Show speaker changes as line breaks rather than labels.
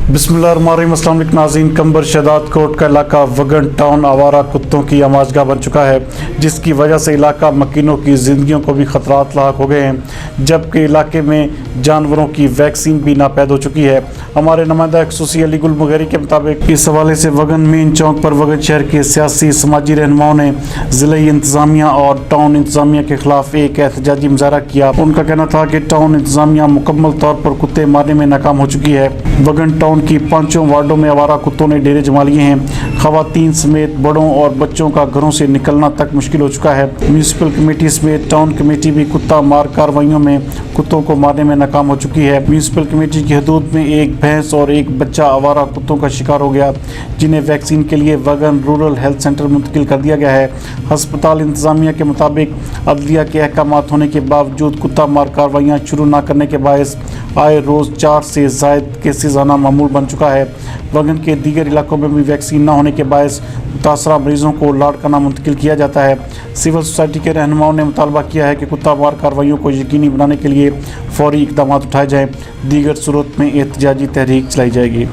बिस्मिल्लाहिर्रहमानिर्रहीम। अस्सलाम वालेकुम नाज़रीन। कंबर शहदाद कोट का इलाका वगन टाउन आवारा कुत्तों की आमाजगाह बन चुका है, जिसकी वजह से इलाका मकीनों की ज़िंदगियों को भी ख़तरात लाक हो गए हैं, जबकि इलाके में जानवरों की वैक्सीन भी नापैद हो चुकी है। हमारे नुमाइंदा खसूसी अली गुल मुगैरी के मुताबिक इस हवाले से वगन मेन चौक पर वगन शहर के सियासी समाजी रहनुमाओं ने ज़िले इंतज़ामिया और टाउन इंतज़ामिया के खिलाफ एक एहतजाजी मुजाहरा किया। उनका कहना था कि टाउन इंतज़ामिया मुकम्मल तौर पर कुत्ते मारने में नाकाम हो चुकी है। वगन टाउन की 5 वार्डों में आवारा कुत्तों ने डेरे जमा लिए हैं। खवातीन समेत बड़ों और बच्चों का घरों से निकलना तक मुश्किल हो चुका है। म्यूनसिपल कमेटी समेत टाउन कमेटी भी कुत्ता मार कार्रवाइयों में कुत्तों को मारने में नाकाम हो चुकी है। म्यूनसिपल कमेटी की हदूद में एक भैंस और एक बच्चा आवारा कुत्तों का शिकार हो गया, जिन्हें वैक्सीन के लिए वगन रूरल हेल्थ सेंटर मुंतकिल कर दिया गया है। अस्पताल इंतजामिया के मुताबिक अदलिया के अहकाम होने के बावजूद कुत्ता मार कार्रवाइयाँ शुरू न करने के बायस आए रोज़ 4 से ज़ायद केसेस आना मामूल बन चुका है। वगन के दीगर इलाकों में भी वैक्सीन न होने के बायस मुतासरा मरीजों को लाड़काना मुंतकिल किया जाता है। सिविल सोसाइटी के रहनुमाओं ने मुतालबा किया है कि कुत्ता मार कार्रवाइयों को यकीनी बनाने के लिए फौरी इक़दाम उठाए जाएँ, दीगर सूरत में एहतजाजी तहरीक चलाई जाएगी।